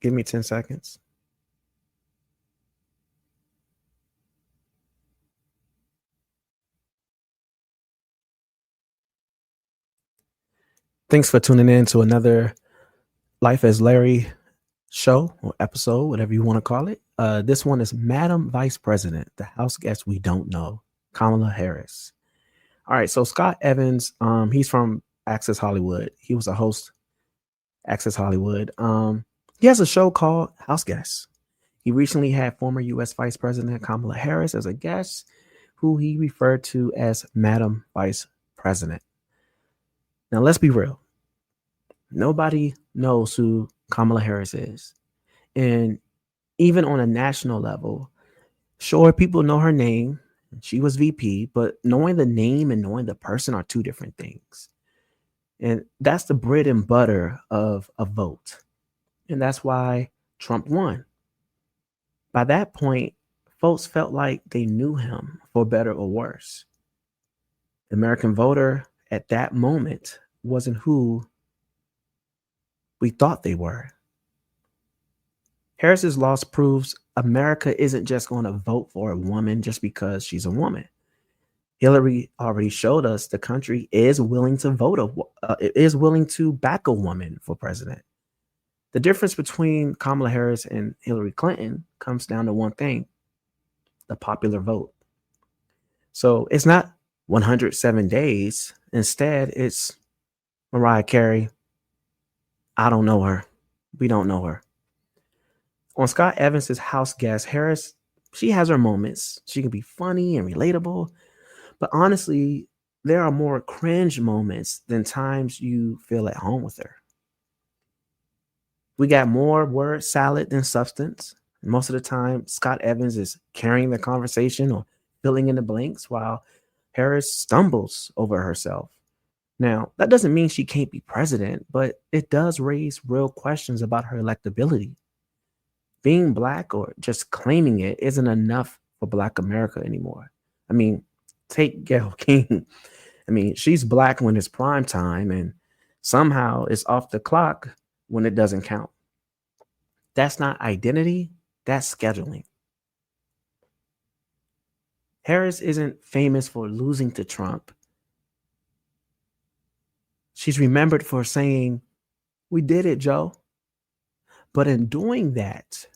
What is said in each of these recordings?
Give me 10 seconds. Thanks for tuning in to another Life as Larry show or episode, whatever you want to call it. This one is Madam Vice President, the House guest we don't know, Kamala Harris. All right, so Scott Evans, he's from Access Hollywood. He was a host, Access Hollywood. He has a show called House Guests. He recently had former U.S. Vice President Kamala Harris as a guest, who he referred to as Madam Vice President. Now, let's be real. Nobody knows who Kamala Harris is. And even on a national level, sure, people know her name. She was VP, but knowing the name and knowing the person are two different things. And that's the bread and butter of a vote. And that's why Trump won. By that point, folks felt like they knew him for better or worse. The American voter at that moment wasn't who we thought they were. Harris's loss proves America isn't just going to vote for a woman just because she's a woman. Hillary already showed us the country is willing to is willing to back a woman for president. The difference between Kamala Harris and Hillary Clinton comes down to one thing: the popular vote. So it's not 107 days. Instead, it's Mariah Carey. I don't know her. We don't know her. On Scott Evans' house guest, Harris, she has her moments. She can be funny and relatable. But honestly, there are more cringe moments than times you feel at home with her. We got more word salad than substance. Most of the time, Scott Evans is carrying the conversation or filling in the blanks while Harris stumbles over herself. Now, that doesn't mean she can't be president, but it does raise real questions about her electability. Being black or just claiming it isn't enough for Black America anymore. I mean, take Gayle King. I mean, she's black when it's prime time, and somehow it's off the clock when it doesn't count. That's not identity, that's scheduling. Harris isn't famous for losing to Trump. She's remembered for saying, "We did it, Joe." But in doing that,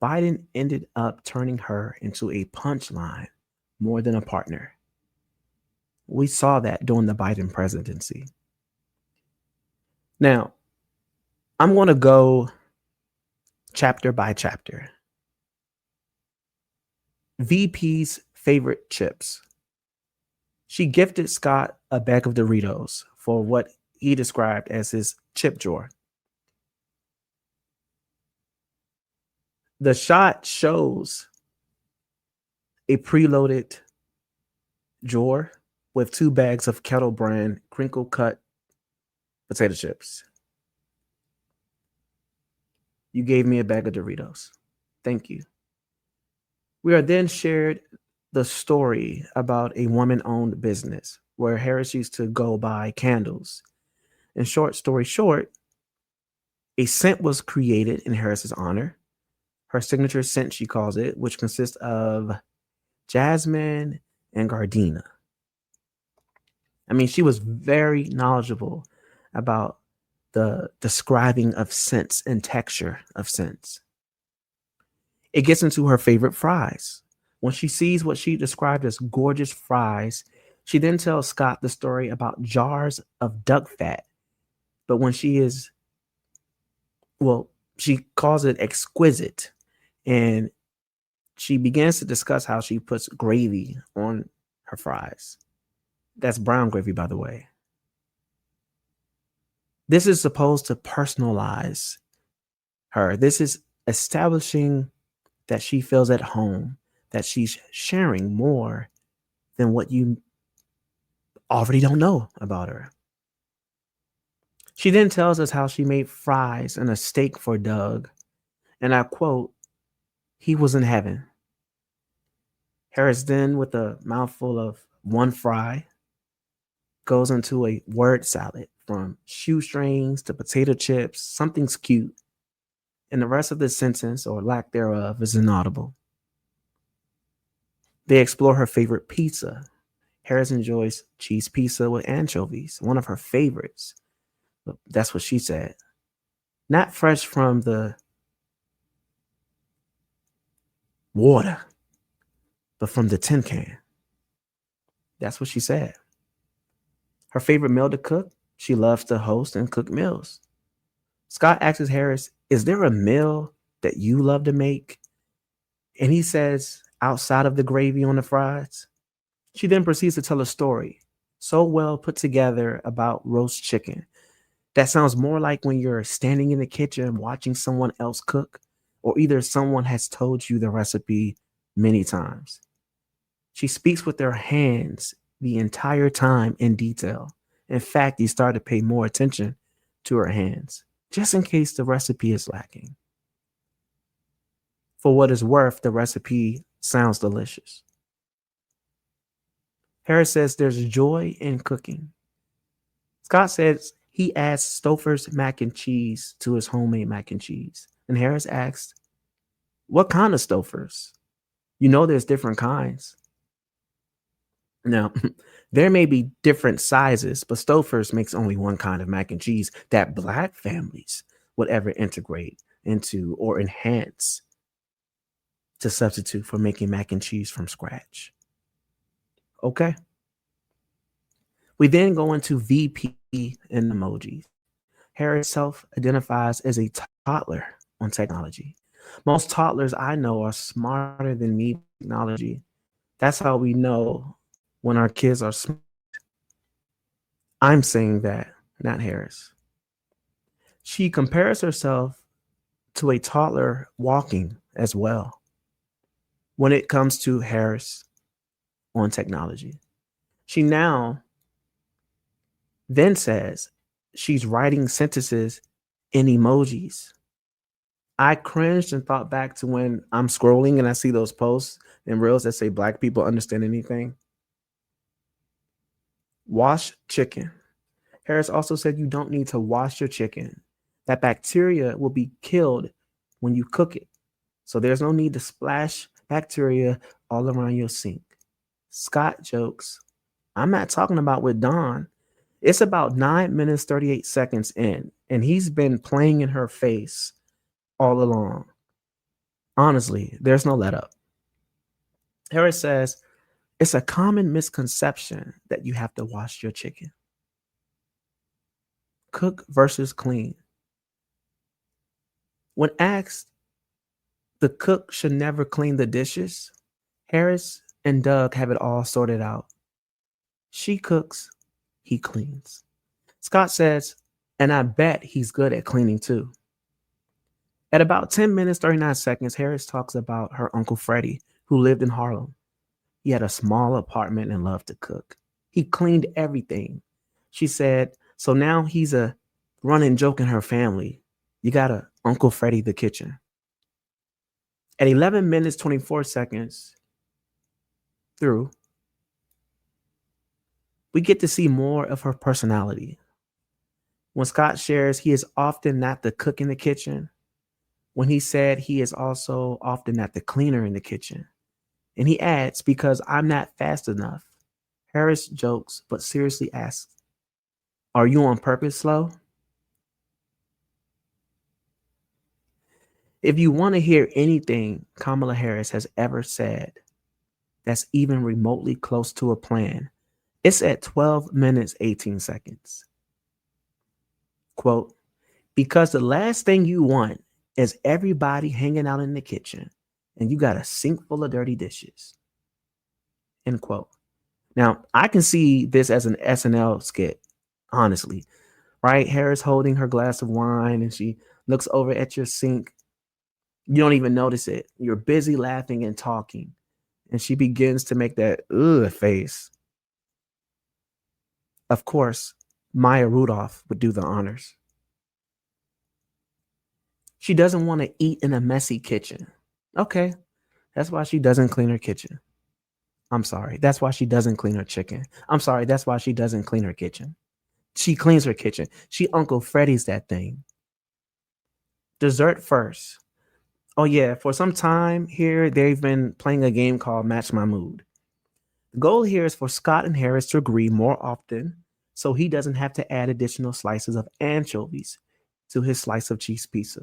Biden ended up turning her into a punchline more than a partner. We saw that during the Biden presidency. Now, I'm going to go chapter by chapter. VP's favorite chips. She gifted Scott a bag of Doritos for what he described as his chip drawer. The shot shows a preloaded drawer with 2 bags of Kettle brand crinkle cut potato chips. You gave me a bag of Doritos. Thank you. We are then shared the story about a woman owned business where Harris used to go buy candles. In short story short, a scent was created in Harris's honor. Her signature scent, she calls it, which consists of jasmine and gardenia. I mean, she was very knowledgeable about the describing of scents and texture of scents. It gets into her favorite fries. When she sees what she described as gorgeous fries, she then tells Scott the story about jars of duck fat. But when she calls it exquisite. And she begins to discuss how she puts gravy on her fries. That's brown gravy, by the way. This is supposed to personalize her. This is establishing that she feels at home, that she's sharing more than what you already don't know about her. She then tells us how she made fries and a steak for Doug. And I quote, "He was in heaven." Harris then, with a mouthful of one fry, goes into a word salad from shoestrings to potato chips. Something's cute. and the rest of the sentence or lack thereof is inaudible. They explore her favorite pizza. Harris enjoys cheese pizza with anchovies, one of her favorites. That's what she said. Not fresh from the water, but from the tin can. That's what she said. Her favorite meal to cook? She loves to host and cook meals. Scott asks Harris, is there a meal that you love to make? And he says, outside of the gravy on the fries. She then proceeds to tell a story, so well put together, about roast chicken. That sounds more like when you're standing in the kitchen watching someone else cook, or either someone has told you the recipe many times. She speaks with her hands the entire time in detail. In fact, you start to pay more attention to her hands, just in case the recipe is lacking. For what it's worth, the recipe sounds delicious. Harris says there's joy in cooking. Scott says he adds Stouffer's mac and cheese to his homemade mac and cheese. And Harris asks, what kind of Stouffer's? You know there's different kinds. Now, there may be different sizes, but Stouffer's makes only one kind of mac and cheese that Black families would ever integrate into or enhance to substitute for making mac and cheese from scratch. Okay. We then go into VP and emojis. Harris self-identifies as a toddler on technology. Most toddlers I know are smarter than me with technology. That's how we know when our kids are smart. I'm saying that, not Harris. She compares herself to a toddler walking as well when it comes to Harris on technology. She now then says she's writing sentences in emojis. I cringed and thought back to when I'm scrolling and I see those posts and reels that say Black people understand anything. Wash chicken. Harris also said you don't need to wash your chicken. That bacteria will be killed when you cook it. So there's no need to splash bacteria all around your sink. Scott jokes, I'm not talking about with Dawn. It's about 9 minutes, 38 seconds in, and he's been playing in her face all along. Honestly, there's no let up. Harris says, it's a common misconception that you have to wash your chicken. Cook versus clean. When asked, the cook should never clean the dishes, Harris and Doug have it all sorted out. She cooks, he cleans. Scott says, and I bet he's good at cleaning too. At about 10 minutes, 39 seconds, Harris talks about her Uncle Freddie, who lived in Harlem. He had a small apartment and loved to cook. He cleaned everything. She said, so now he's a running joke in her family. You got a Uncle Freddie the kitchen. At 11 minutes, 24 seconds through, we get to see more of her personality. When Scott shares he is often not the cook in the kitchen, when he said he is also often not the cleaner in the kitchen. And he adds, because I'm not fast enough. Harris jokes, but seriously asks, are you on purpose slow? If you want to hear anything Kamala Harris has ever said that's even remotely close to a plan, it's at 12 minutes, 18 seconds. Quote, because the last thing you want is everybody hanging out in the kitchen and you got a sink full of dirty dishes. End quote. Now, I can see this as an SNL skit, honestly, right? Harris holding her glass of wine and she looks over at your sink. You don't even notice it. You're busy laughing and talking. And she begins to make that ugh face. Of course, Maya Rudolph would do the honors. She doesn't want to eat in a messy kitchen. Okay, that's why she doesn't clean her kitchen. I'm sorry, that's why she doesn't clean her chicken. I'm sorry, that's why she doesn't clean her kitchen. She cleans her kitchen. She Uncle Freddie's that thing. Dessert first. Oh, yeah, for some time here, they've been playing a game called Match My Mood. The goal here is for Scott and Harris to agree more often so he doesn't have to add additional slices of anchovies to his slice of cheese pizza.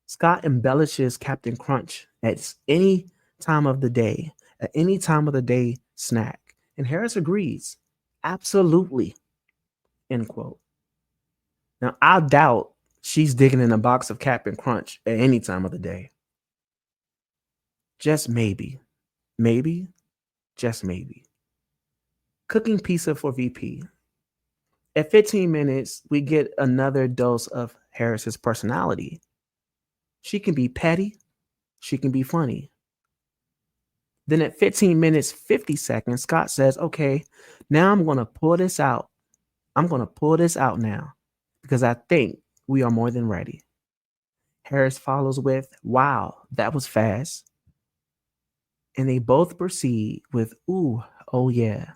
Scott embellishes Captain Crunch at any time of the day, at any time of the day snack. And Harris agrees. Absolutely. End quote. Now, I doubt she's digging in a box of Captain Crunch at any time of the day. Just maybe. Maybe. Just maybe. Cooking pizza for VP. At 15 minutes, we get another dose of Harris's personality. She can be petty. She can be funny. Then at 15 minutes, 50 seconds, Scott says, okay, now I'm going to pull this out. I'm going to pull this out now because I think we are more than ready. Harris follows with, wow, that was fast. And they both proceed with, ooh, oh yeah.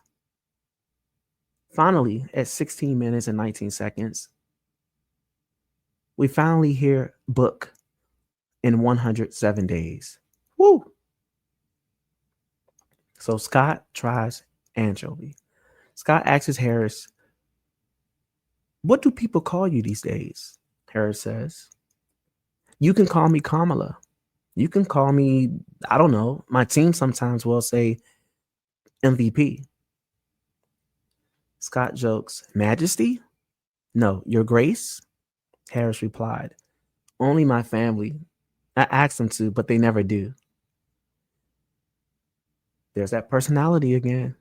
Finally, at 16 minutes and 19 seconds, we finally hear book in 107 days. Woo! So Scott tries anchovy. Scott asks Harris, what do people call you these days? Harris says, you can call me Kamala. You can call me, I don't know. My team sometimes will say MVP. Scott jokes, Majesty? No, Your Grace? Harris replied, only my family. I asked them to, but they never do. There's that personality again.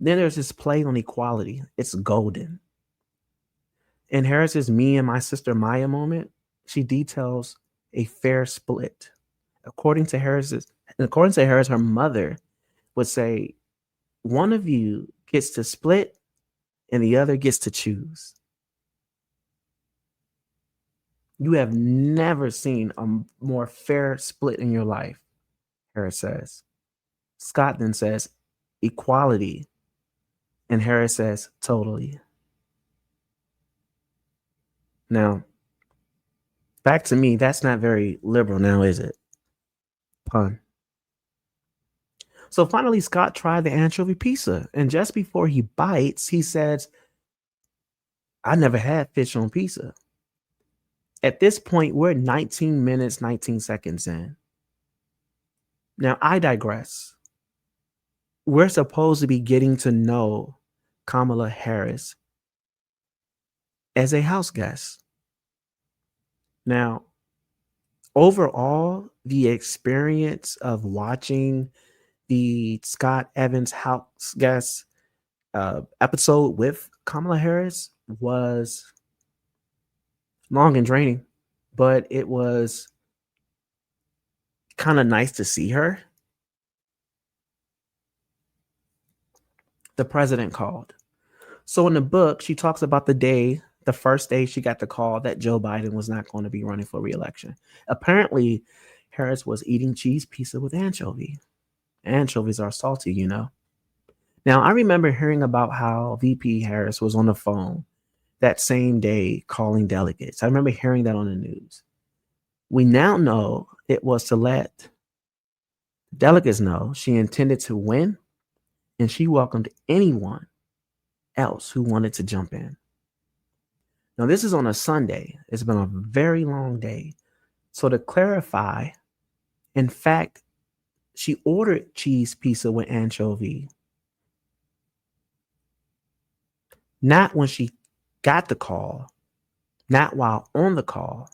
Then there's this play on equality. It's golden. In Harris's me and my sister Maya moment, she details a fair split. According to Harris, her mother would say, one of you gets to split and the other gets to choose. You have never seen a more fair split in your life, Harris says. Scott then says, equality. And Harris says, totally. Now, back to me, that's not very liberal now, is it? Pun. So finally, Scott tried the anchovy pizza. And just before he bites, he says, I never had fish on pizza. At this point, we're 19 minutes, 19 seconds in. Now, I digress. We're supposed to be getting to know Kamala Harris as a house guest. Now, overall, the experience of watching the Scott Evans house guest episode with Kamala Harris was long and draining, but it was kind of nice to see her. The president called. So in the book, she talks about the first day she got the call that Joe Biden was not going to be running for re-election. Apparently, Harris was eating cheese pizza with anchovy. Anchovies are salty, you know. Now, I remember hearing about how VP Harris was on the phone that same day calling delegates. I remember hearing that on the news. We now know it was to let delegates know she intended to win, and she welcomed anyone else who wanted to jump in. Now, this is on a Sunday. It's been a very long day. So to clarify, in fact, she ordered cheese pizza with anchovy. Not when she got the call, not while on the call,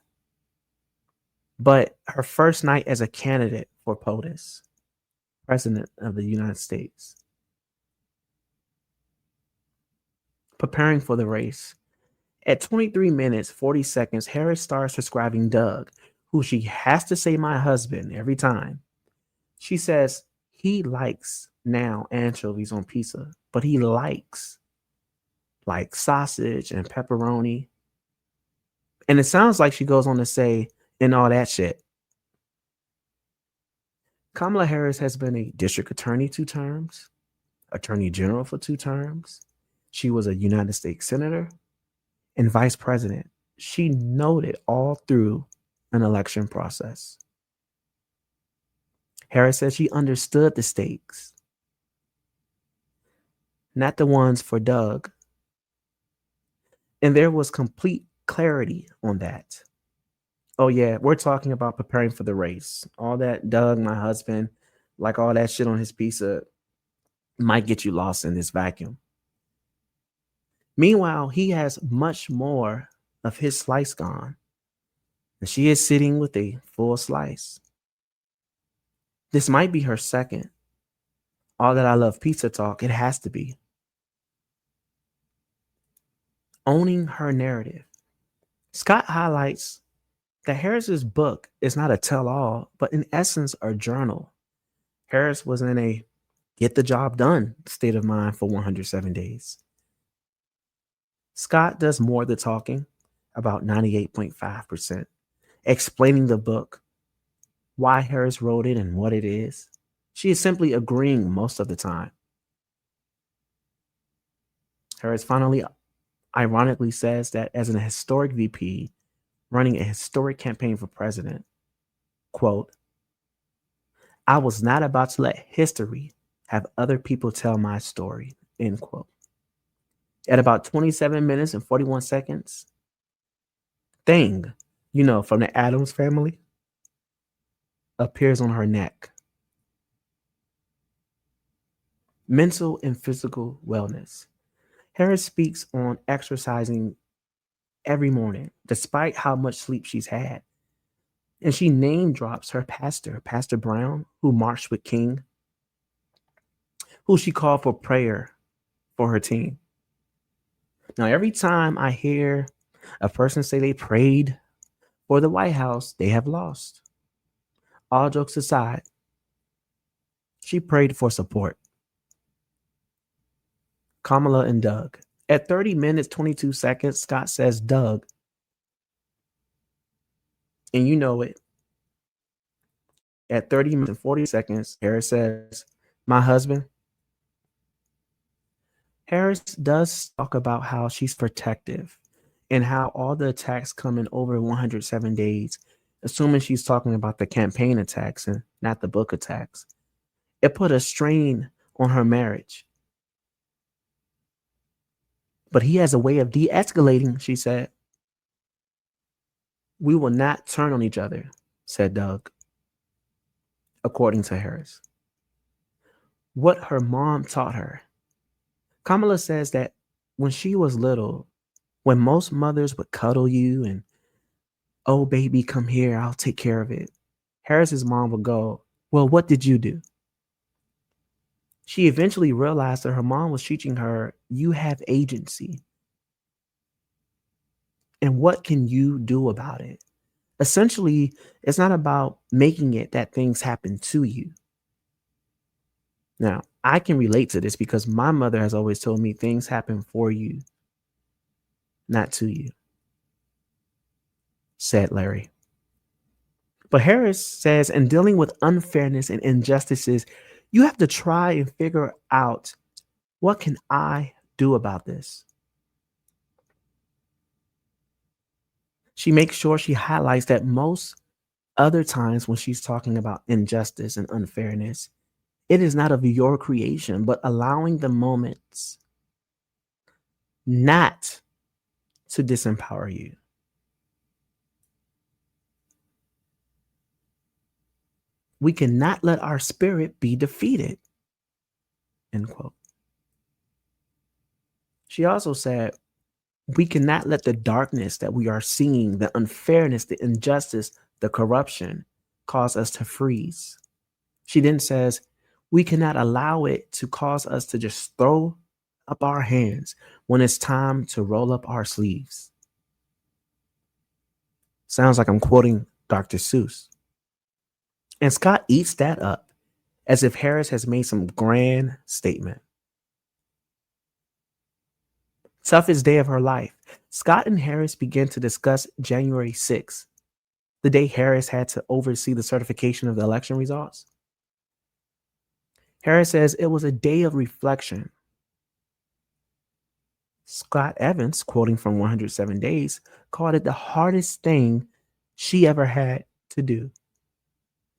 but her first night as a candidate for POTUS, President of the United States. Preparing for the race. At 23 minutes, 40 seconds, Harris starts describing Doug, who she has to say my husband every time. She says he likes now anchovies on pizza, but he likes like sausage and pepperoni. And it sounds like she goes on to say, and all that shit. Kamala Harris has been a district attorney 2 terms, attorney general for 2 terms. She was a United States senator and vice president. She noted all through an election process. Harris said she understood the stakes, not the ones for Doug. And there was complete clarity on that. Oh, yeah, we're talking about preparing for the race. All that Doug, my husband, like all that shit on his pizza might get you lost in this vacuum. Meanwhile, he has much more of his slice gone, and she is sitting with a full slice. This might be her second. All that I love pizza talk, it has to be. Owning her narrative. Scott highlights that Harris's book is not a tell-all, but in essence a journal. Harris was in a get the job done state of mind for 107 days. Scott does more of the talking, about 98.5%, explaining the book, why Harris wrote it and what it is. She is simply agreeing most of the time. Harris finally ironically says that as an historic VP running a historic campaign for president, quote, I was not about to let history have other people tell my story, end quote. At about 27 minutes and 41 seconds, Thing, from the Addams family, appears on her neck. Mental and physical wellness. Harris speaks on exercising every morning, despite how much sleep she's had. And she name drops her pastor, Pastor Brown, who marched with King, who she called for prayer for her team. Now, every time I hear a person say they prayed for the White House, they have lost. All jokes aside, she prayed for support. Kamala and Doug. At 30 minutes, 22 seconds, Scott says Doug. And you know it. At 30 minutes and 40 seconds, Harris says, my husband. Harris does talk about how she's protective and how all the attacks come in over 107 days, assuming she's talking about the campaign attacks and not the book attacks. It put a strain on her marriage. But he has a way of de-escalating, she said. We will not turn on each other, said Doug, according to Harris. What her mom taught her. Kamala says that when she was little, when most mothers would cuddle you and, oh, baby, come here, I'll take care of it, Harris's mom would go, well, what did you do? She eventually realized that her mom was teaching her, you have agency. And what can you do about it? Essentially, it's not about making it that things happen to you. Now, I can relate to this because my mother has always told me things happen for you, not to you, said Larry. But Harris says, in dealing with unfairness and injustices, you have to try and figure out, what can I do about this? She makes sure she highlights that most other times when she's talking about injustice and unfairness, it is not of your creation, but allowing the moments not to disempower you. We cannot let our spirit be defeated, end quote. She also said, we cannot let the darkness that we are seeing, the unfairness, the injustice, the corruption, cause us to freeze. She then says, we cannot allow it to cause us to just throw up our hands when it's time to roll up our sleeves. Sounds like I'm quoting Dr. Seuss. And Scott eats that up as if Harris has made some grand statement. Toughest day of her life. Scott and Harris begin to discuss January 6th, the day Harris had to oversee the certification of the election results. Harris says it was a day of reflection. Scott Evans, quoting from 107 Days, called it the hardest thing she ever had to do.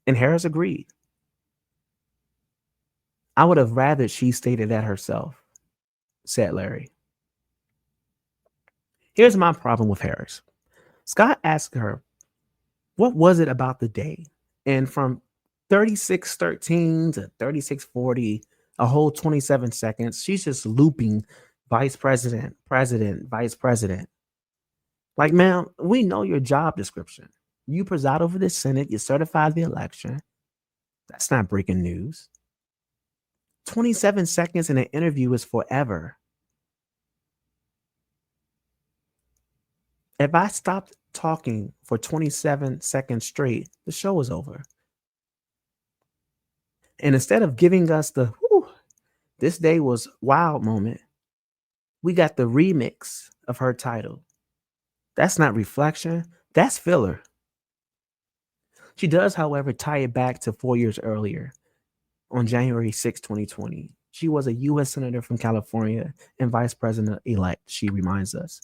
And Harris agreed. I would have rather she stated that herself, said Larry. Here's my problem with Harris. Scott asked her, what was it about the day? And from 36:13 to 36:40, a whole 27 seconds, she's just looping vice president, president, vice president. Like, ma'am, we know your job description. You preside over the Senate, you certify the election. That's not breaking news. 27 seconds in an interview is forever. If I stopped talking for 27 seconds straight, the show is over. And instead of giving us the whew, this day was wild moment, we got the remix of her title. That's not reflection, that's filler. She does, however, tie it back to 4 years earlier on January 6, 2020. She was a U.S. Senator from California and Vice President elect, she reminds us.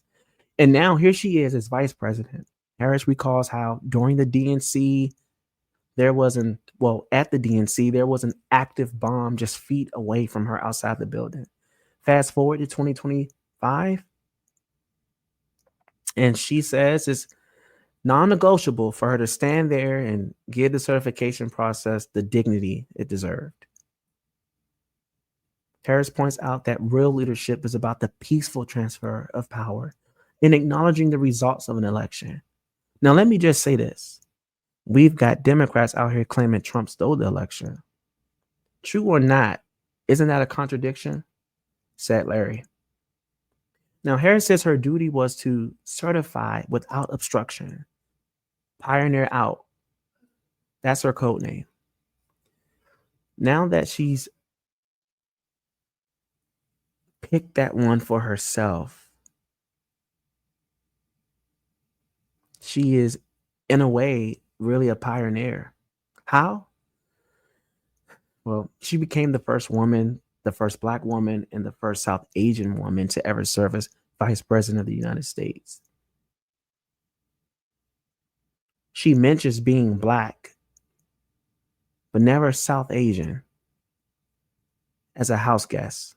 And now here she is as Vice President. Harris recalls how during the DNC, at the DNC, there was an active bomb just feet away from her outside the building. Fast forward to 2025, and she says it's non-negotiable for her to stand there and give the certification process the dignity it deserved. Harris points out that real leadership is about the peaceful transfer of power and acknowledging the results of an election. Now, let me just say this. We've got Democrats out here claiming Trump stole the election. True or not, isn't that a contradiction? Said Larry. Now, Harris says her duty was to certify without obstruction. Pioneer out. That's her code name. Now that she's picked that one for herself, she is, in a way, really a pioneer. How? Well, she became the first woman, the first Black woman, and the first South Asian woman to ever serve as Vice President of the United States. She mentions being Black, but never South Asian as a house guest.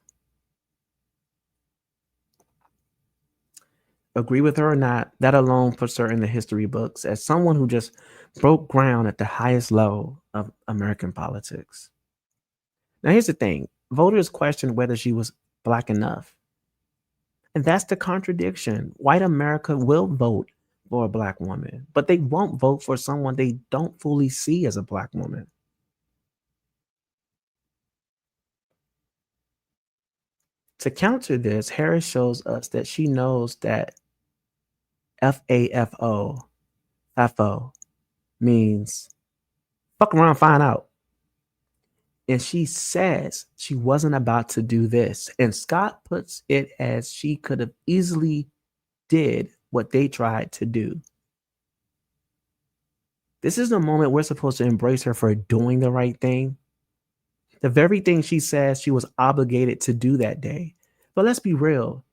Agree with her or not, that alone puts her in the history books as someone who just broke ground at the highest level of American politics. Now, here's the thing. Voters questioned whether she was Black enough. And that's the contradiction. White America will vote for a Black woman, but they won't vote for someone they don't fully see as a Black woman. To counter this, Harris shows us that she knows that FAFO, FAFO, means fuck around, find out. And she says she wasn't about to do this. And Scott puts it as she could have easily did what they tried to do. This is the moment we're supposed to embrace her for doing the right thing. The very thing she says she was obligated to do that day. But let's be real.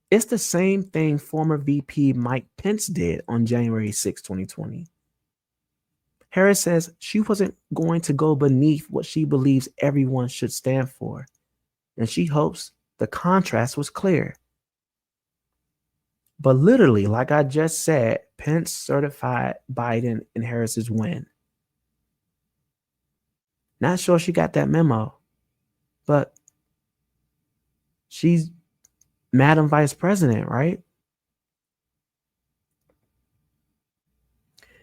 It's the same thing former VP Mike Pence did on January 6, 2020. Harris says she wasn't going to go beneath what she believes everyone should stand for. And she hopes the contrast was clear. But literally, like I just said, Pence certified Biden and Harris's win. Not sure she got that memo, but she's Madam Vice President, right?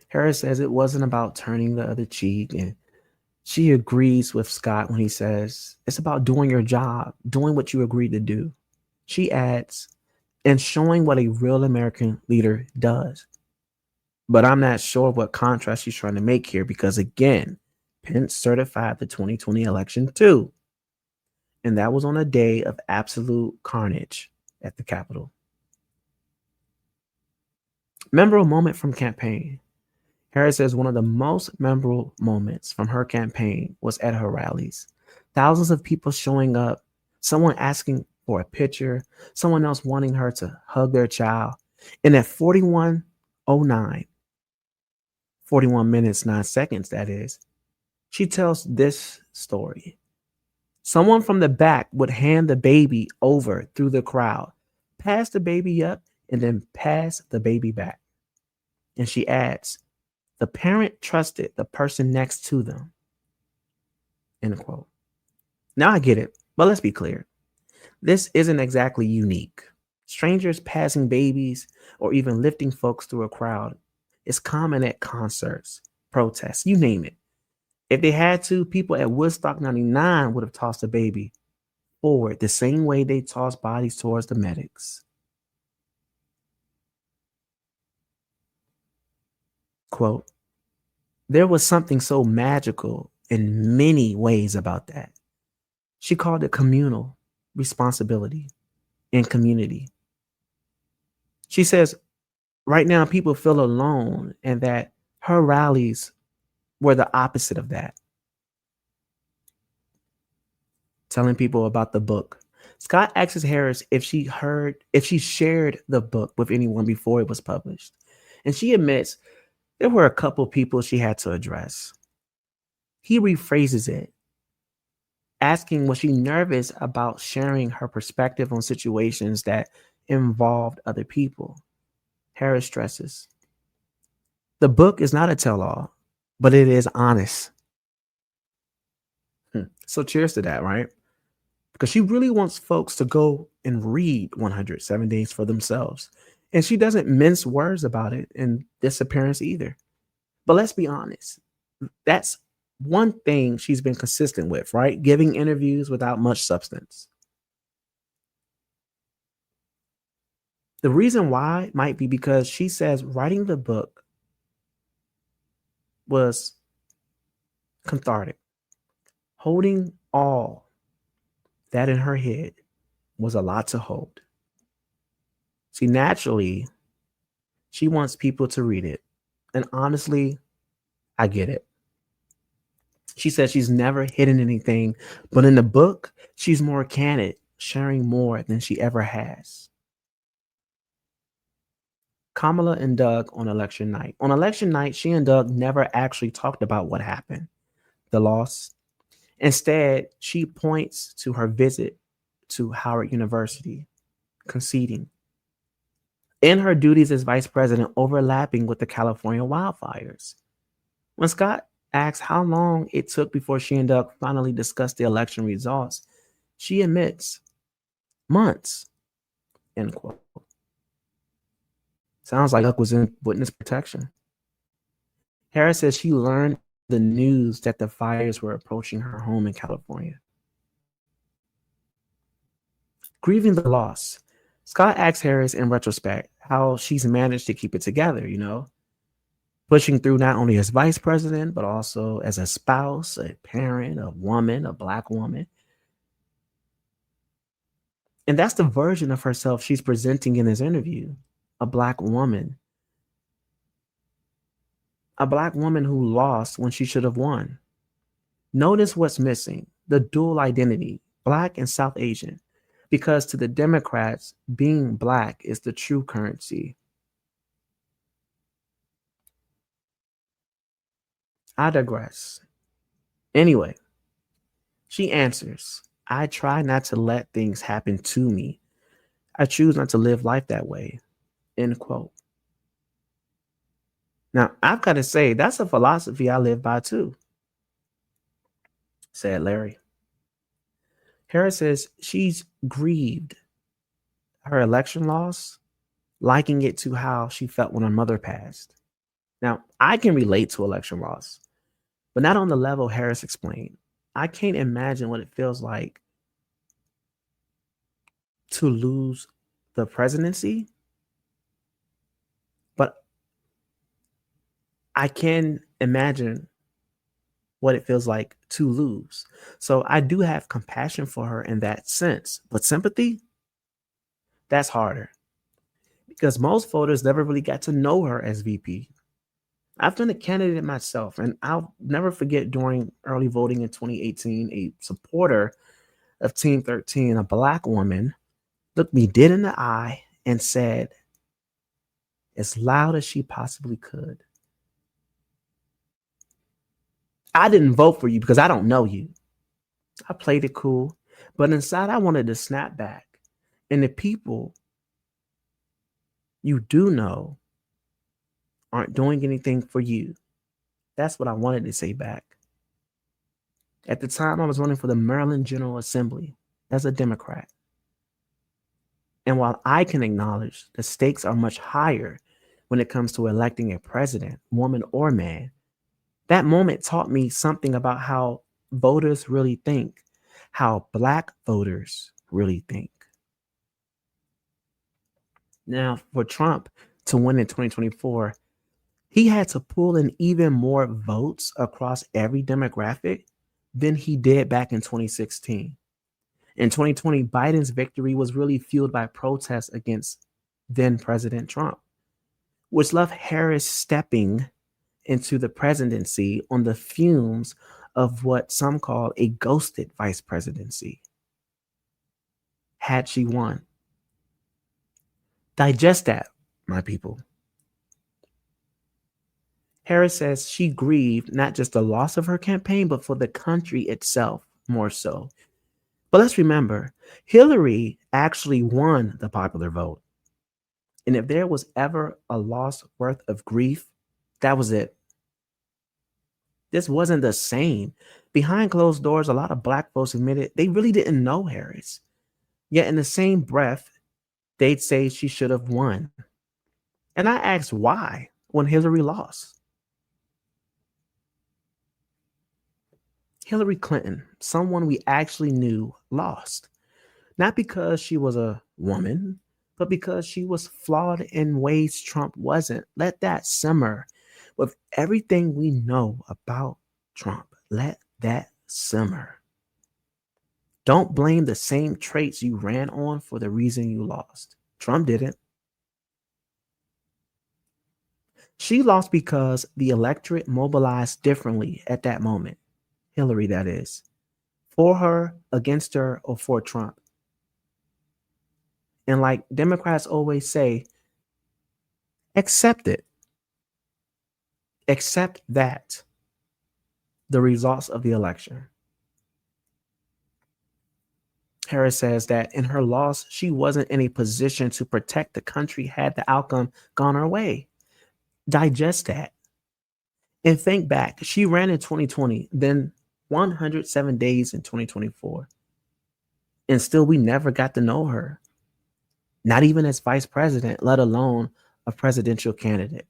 Harris says it wasn't about turning the other cheek, and she agrees with Scott when he says it's about doing your job, doing what you agreed to do. She adds, and showing what a real American leader does. But I'm not sure what contrast she's trying to make here because, again, Pence certified the 2020 election too. And that was on a day of absolute carnage at the Capitol. Memorable moment from campaign. Harris says one of the most memorable moments from her campaign was at her rallies. Thousands of people showing up, someone asking for a picture, someone else wanting her to hug their child. And at 41:09, 41 minutes, 9 seconds, that is, she tells this story. Someone from the back would hand the baby over through the crowd, pass the baby up, and then pass the baby back. And she adds, the parent trusted the person next to them. End quote. Now I get it, but let's be clear. This isn't exactly unique. Strangers passing babies or even lifting folks through a crowd is common at concerts, protests, you name it. If they had to, people at Woodstock 99 would have tossed a baby forward the same way they tossed bodies towards the medics. Quote, there was something so magical in many ways about that. She called it communal responsibility and community. She says, right now, people feel alone, and that her rallies were the opposite of that. Telling people about the book. Scott asks Harris if she shared the book with anyone before it was published. And she admits there were a couple people she had to address. He rephrases it, asking was she nervous about sharing her perspective on situations that involved other people. Harris stresses, the book is not a tell-all, but it is honest. So cheers to that, right? Because she really wants folks to go and read 107 Days for themselves. And she doesn't mince words about it in this appearance either. But let's be honest. That's one thing she's been consistent with, right? Giving interviews without much substance. The reason why might be because she says writing the book was cathartic. Holding all that in her head was a lot to hold. See, naturally, she wants people to read it. And honestly, I get it. She says she's never hidden anything, but in the book, she's more candid, sharing more than she ever has. Kamala and Doug on election night. On election night, she and Doug never actually talked about what happened, the loss. Instead, she points to her visit to Howard University, conceding, and her duties as vice president overlapping with the California wildfires. When Scott asks how long it took before she and Doug finally discussed the election results, she admits months, end quote. Sounds like Doug was in witness protection. Harris says she learned the news that the fires were approaching her home in California. Grieving the loss, Scott asks Harris in retrospect how she's managed to keep it together, pushing through not only as vice president, but also as a spouse, a parent, a woman, a Black woman. And that's the version of herself she's presenting in this interview, a Black woman. A Black woman who lost when she should have won. Notice what's missing, the dual identity, Black and South Asian, because to the Democrats, being Black is the true currency. I digress. Anyway, she answers, I try not to let things happen to me. I choose not to live life that way, end quote. Now, I've got to say, that's a philosophy I live by too, said Larry. Harris says she's grieved her election loss, liking it to how she felt when her mother passed. Now, I can relate to election loss, but not on the level Harris explained. I can't imagine what it feels like to lose the presidency, but I can imagine what it feels like to lose. So I do have compassion for her in that sense, but sympathy, that's harder because most voters never really got to know her as VP. I've been a candidate myself, and I'll never forget during early voting in 2018, a supporter of Team 13, a black woman looked me dead in the eye and said, as loud as she possibly could, I didn't vote for you because I don't know you. I played it cool, but inside I wanted to snap back. And the people you do know aren't doing anything for you. That's what I wanted to say back. At the time, I was running for the Maryland General Assembly as a Democrat. And while I can acknowledge the stakes are much higher when it comes to electing a president, woman or man, that moment taught me something about how voters really think, how black voters really think. Now, for Trump to win in 2024, he had to pull in even more votes across every demographic than he did back in 2016. In 2020, Biden's victory was really fueled by protests against then President Trump, which left Harris stepping into the presidency on the fumes of what some call a ghosted vice presidency. Had she won? Digest that, my people. Harris says she grieved not just the loss of her campaign, but for the country itself more so. But let's remember, Hillary actually won the popular vote. And if there was ever a loss worth of grief, that was it. This wasn't the same. Behind closed doors, a lot of black folks admitted they really didn't know Harris. Yet in the same breath, they'd say she should have won. And I asked why when Hillary lost. Hillary Clinton, someone we actually knew, lost. Not because she was a woman, but because she was flawed in ways Trump wasn't. Let that simmer. With everything we know about Trump, let that simmer. Don't blame the same traits you ran on for the reason you lost. Trump didn't. She lost because the electorate mobilized differently at that moment. Hillary, that is. For her, against her, or for Trump. And like Democrats always say, accept it. Accept that. The results of the election. Harris says that in her loss, she wasn't in a position to protect the country had the outcome gone her way. Digest that. And think back. She ran in 2020, then 107 days in 2024. And still, we never got to know her. Not even as vice president, let alone a presidential candidate.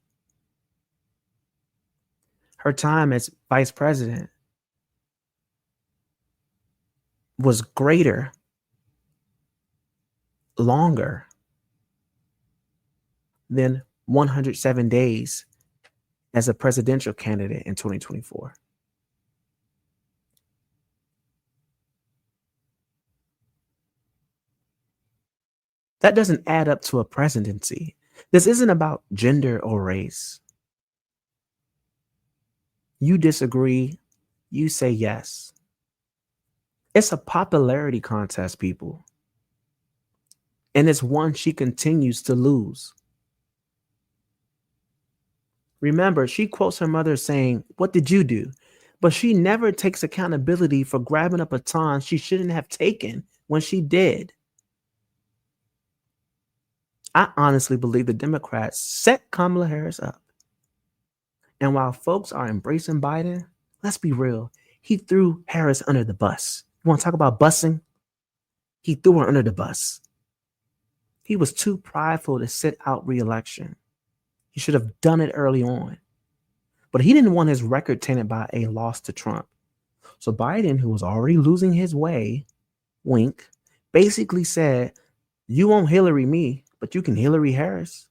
Her time as vice president was greater, longer than 107 days as a presidential candidate in 2024. That doesn't add up to a presidency. This isn't about gender or race. You disagree, you say yes. It's a popularity contest, people. And it's one she continues to lose. Remember, she quotes her mother saying, "What did you do?" But she never takes accountability for grabbing a baton she shouldn't have taken when she did. I honestly believe the Democrats set Kamala Harris up. And while folks are embracing Biden, let's be real, he threw Harris under the bus. You want to talk about busing? He threw her under the bus. He was too prideful to sit out re-election. He should have done it early on. But he didn't want his record tainted by a loss to Trump. So Biden, who was already losing his way, wink, basically said, "You won't Hillary me, but you can Hillary Harris."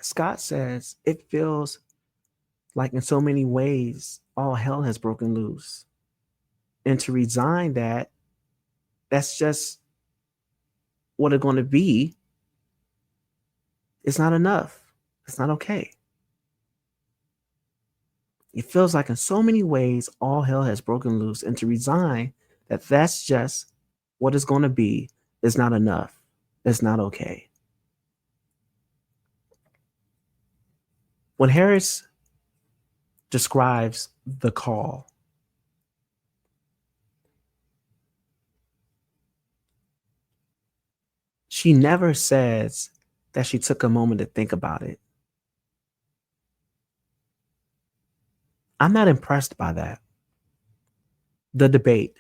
Scott says it feels like in so many ways, all hell has broken loose. And to resign that, that's just what it's going to be. It's not enough. It's not okay. It feels like in so many ways all hell has broken loose, and to resign that that's just what it's going to be is not enough. It's not okay. When Harris describes the call, she never says that she took a moment to think about it. I'm not impressed by that. The debate.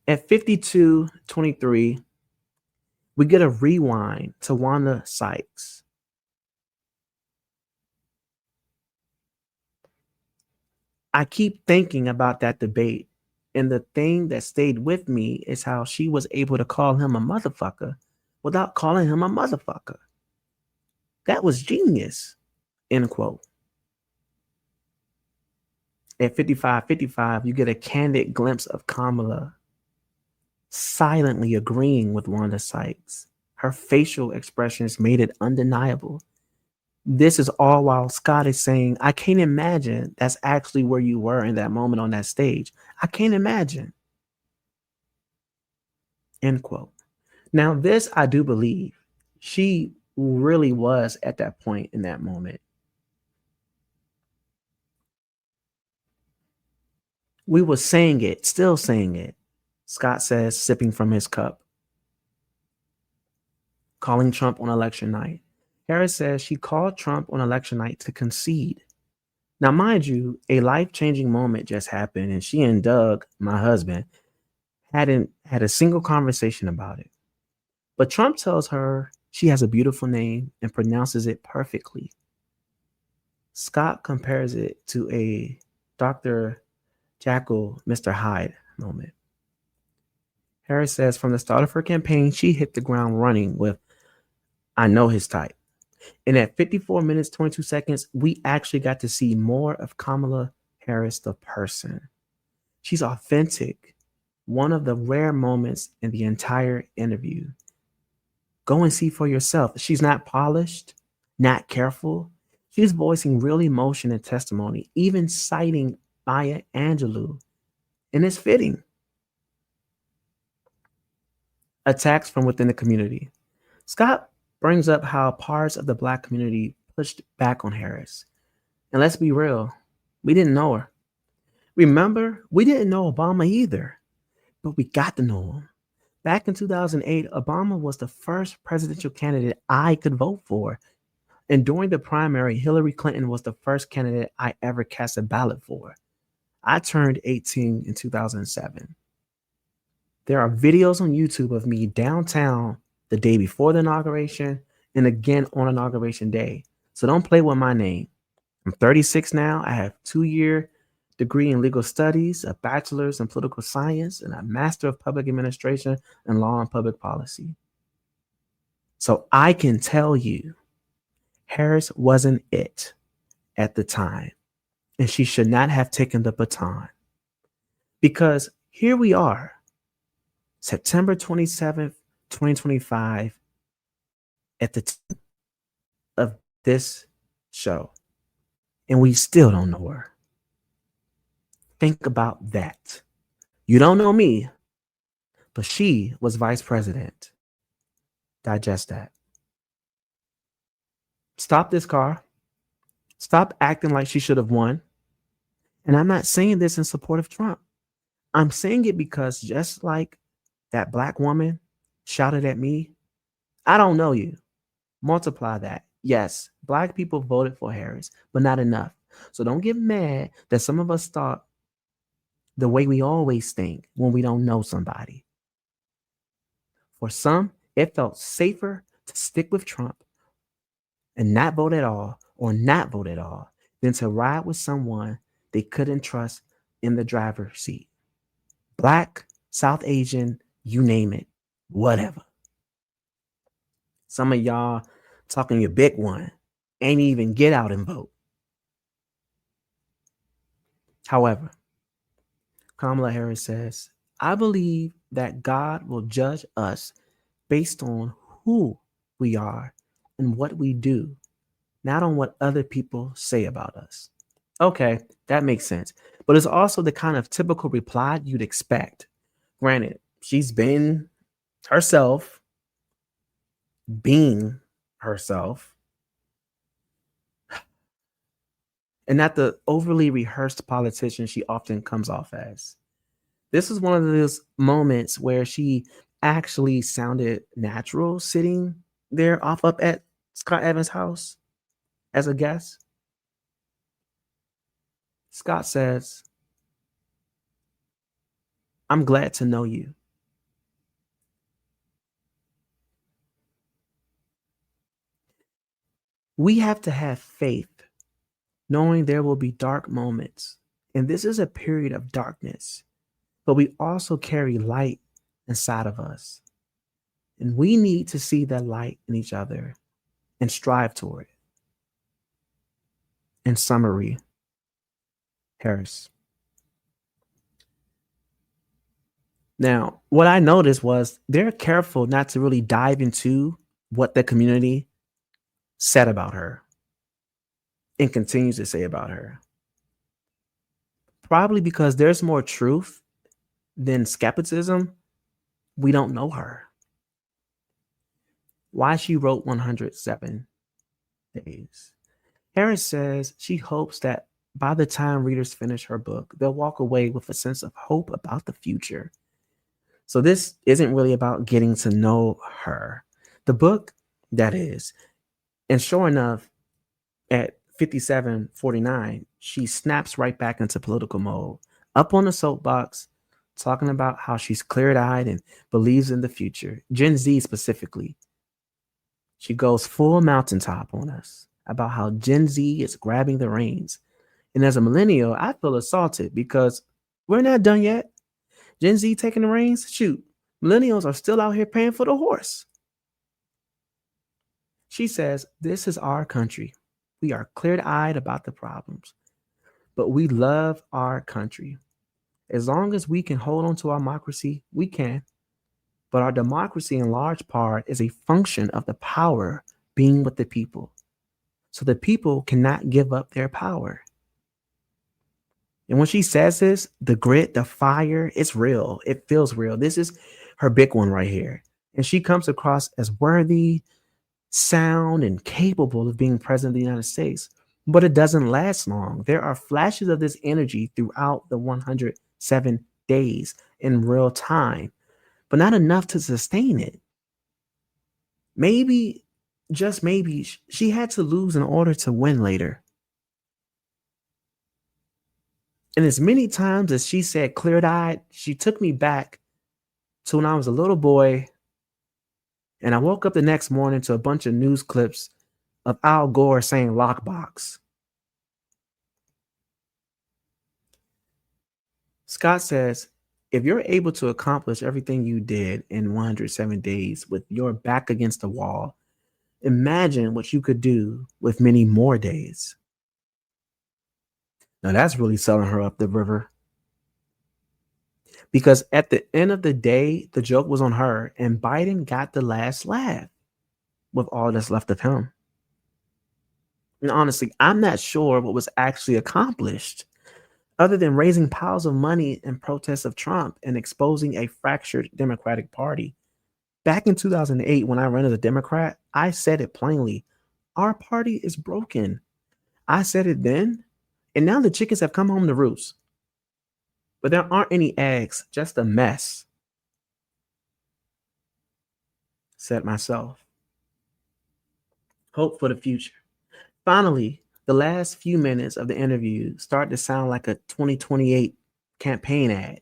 At 52:23, we get a rewind to Wanda Sykes. I keep thinking about that debate, and the thing that stayed with me is how she was able to call him a motherfucker without calling him a motherfucker. That was genius. End quote. At 55:55, you get a candid glimpse of Kamala silently agreeing with Wanda Sykes. Her facial expressions made it undeniable. This is all while Scott is saying, I can't imagine that's actually where you were in that moment on that stage. I can't imagine. End quote. Now, this I do believe. She really was at that point in that moment. We were saying it, still saying it. Scott says, sipping from his cup, calling Trump on election night. Harris says she called Trump on election night to concede. Now, mind you, a life-changing moment just happened, and she and Doug, my husband, hadn't had a single conversation about it. But Trump tells her she has a beautiful name and pronounces it perfectly. Scott compares it to a Dr. Jekyll, Mr. Hyde moment. Harris says from the start of her campaign, she hit the ground running with, I know his type. And at 54 minutes, 22 seconds, we actually got to see more of Kamala Harris, the person. She's authentic. One of the rare moments in the entire interview. Go and see for yourself. She's not polished, not careful. She's voicing real emotion and testimony, even citing Maya Angelou. And it's fitting. Attacks from within the community. Scott brings up how parts of the Black community pushed back on Harris. And let's be real, we didn't know her. Remember, we didn't know Obama either, but we got to know him. Back in 2008, Obama was the first presidential candidate I could vote for. And during the primary, Hillary Clinton was the first candidate I ever cast a ballot for. I turned 18 in 2007. There are videos on YouTube of me downtown the day before the inauguration and again on inauguration day. So don't play with my name. I'm 36 now. I have a 2-year degree in legal studies, a bachelor's in political science, and a master of public administration and law and public policy. So I can tell you, Harris wasn't it at the time, and she should not have taken the baton. Because here we are, September 27th, 2025, at the time of this show, and we still don't know her. Think about that. You don't know me, but she was vice president. Digest that. Stop this car. Stop acting like she should have won. And I'm not saying this in support of Trump. I'm saying it because just like that Black woman shouted at me, I don't know you. Multiply that. Yes, Black people voted for Harris, but not enough. So don't get mad that some of us thought the way we always think when we don't know somebody. For some, it felt safer to stick with Trump and not vote at all or not vote at all than to ride with someone they couldn't trust in the driver's seat. Black, South Asian, you name it, whatever. Some of y'all talking your big one ain't even get out and vote. However, Kamala Harris says, I believe that God will judge us based on who we are and what we do, not on what other people say about us. Okay, that makes sense. But it's also the kind of typical reply you'd expect. Granted, she's been herself, being herself, and not the overly rehearsed politician she often comes off as. This is one of those moments where she actually sounded natural sitting there off up at Scott Evans' house as a guest. Scott says, I'm glad to know you. We have to have faith, knowing there will be dark moments. And this is a period of darkness, but we also carry light inside of us. And we need to see that light in each other and strive toward it. In summary, Harris. Now, what I noticed was they're careful not to really dive into what the community said about her and continues to say about her. Probably because there's more truth than skepticism. We don't know her. Why she wrote 107 days. Harris says she hopes that by the time readers finish her book, they'll walk away with a sense of hope about the future. So this isn't really about getting to know her. The book, that is. And sure enough, at 57:49, she snaps right back into political mode, up on the soapbox, talking about how she's clear-eyed and believes in the future, Gen Z specifically. She goes full mountaintop on us about how Gen Z is grabbing the reins. And as a millennial, I feel assaulted because we're not done yet. Gen Z taking the reins? Shoot, millennials are still out here paying for the horse. She says, this is our country. We are clear-eyed about the problems, but we love our country. As long as we can hold on to our democracy, we can. But our democracy, in large part, is a function of the power being with the people. So the people cannot give up their power. And when she says this, the grit, the fire, it's real. It feels real. This is her big one right here. And she comes across as worthy, sound, and capable of being president of the United States. But it doesn't last long. There are flashes of this energy throughout the 107 days in real time, but not enough to sustain it. Maybe, just maybe, she had to lose in order to win later. And as many times as she said clear-eyed, she took me back to when I was a little boy and I woke up the next morning to a bunch of news clips of Al Gore saying lockbox. Scott says, if you're able to accomplish everything you did in 107 days with your back against the wall, imagine what you could do with many more days. Now that's really selling her up the river. Because at the end of the day, the joke was on her, and Biden got the last laugh with all that's left of him. And honestly, I'm not sure what was actually accomplished other than raising piles of money in protest of Trump and exposing a fractured Democratic Party. Back in 2008, when I ran as a Democrat, I said it plainly. Our party is broken. I said it then, and now the chickens have come home to roost. But there aren't any eggs, just a mess, said myself. Hope for the future. Finally, the last few minutes of the interview start to sound like a 2028 campaign ad.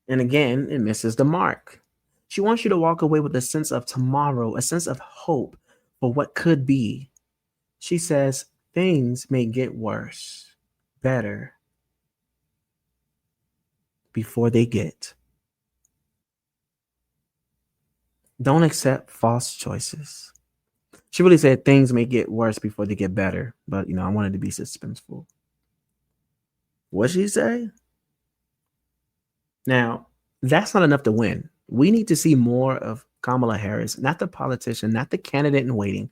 And again, it misses the mark. She wants you to walk away with a sense of tomorrow, a sense of hope for what could be. She says, things may get worse, better, before they get. Don't accept false choices. She really said things may get worse before they get better, but I wanted to be suspenseful. What'd she say? Now, that's not enough to win. We need to see more of Kamala Harris, not the politician, not the candidate in waiting.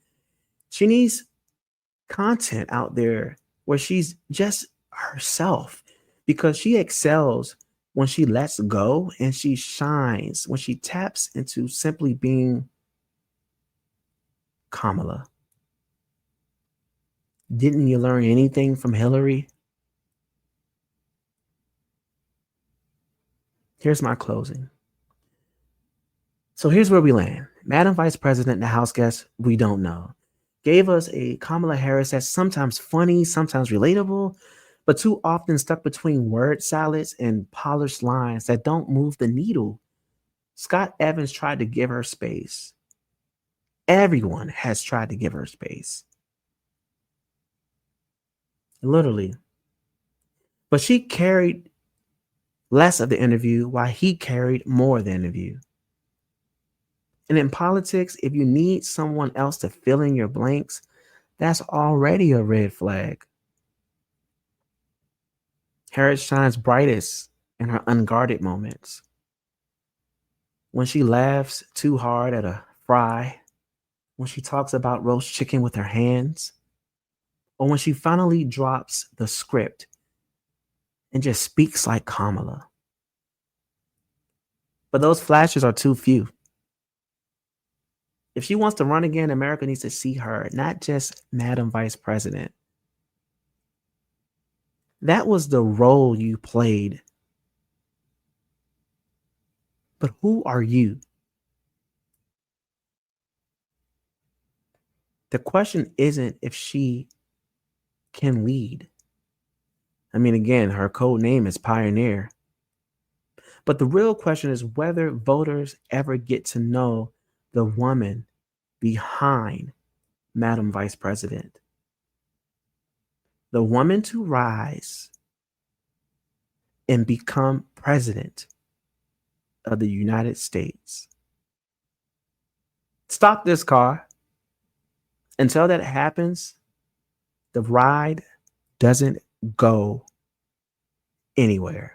She needs content out there where she's just herself, because she excels when she lets go, and she shines when she taps into simply being Kamala. Didn't you learn anything from Hillary? Here's my closing. So here's where we land. Madam Vice President and the House guest, we don't know, gave us a Kamala Harris that's sometimes funny, sometimes relatable, but too often stuck between word salads and polished lines that don't move the needle. Scott Evans tried to give her space. Everyone has tried to give her space. Literally. But she carried less of the interview while he carried more of the interview. And in politics, if you need someone else to fill in your blanks, that's already a red flag. Harris shines brightest in her unguarded moments. When she laughs too hard at a fry, when she talks about roast chicken with her hands, or when she finally drops the script and just speaks like Kamala. But those flashes are too few. If she wants to run again, America needs to see her, not just Madam Vice President. That was the role you played. But who are you? The question isn't if she can lead. I mean, again, her code name is Pioneer. But the real question is whether voters ever get to know the woman behind Madam Vice President. The woman to rise and become president of the United States. Stop this car. Until that happens, the ride doesn't go anywhere.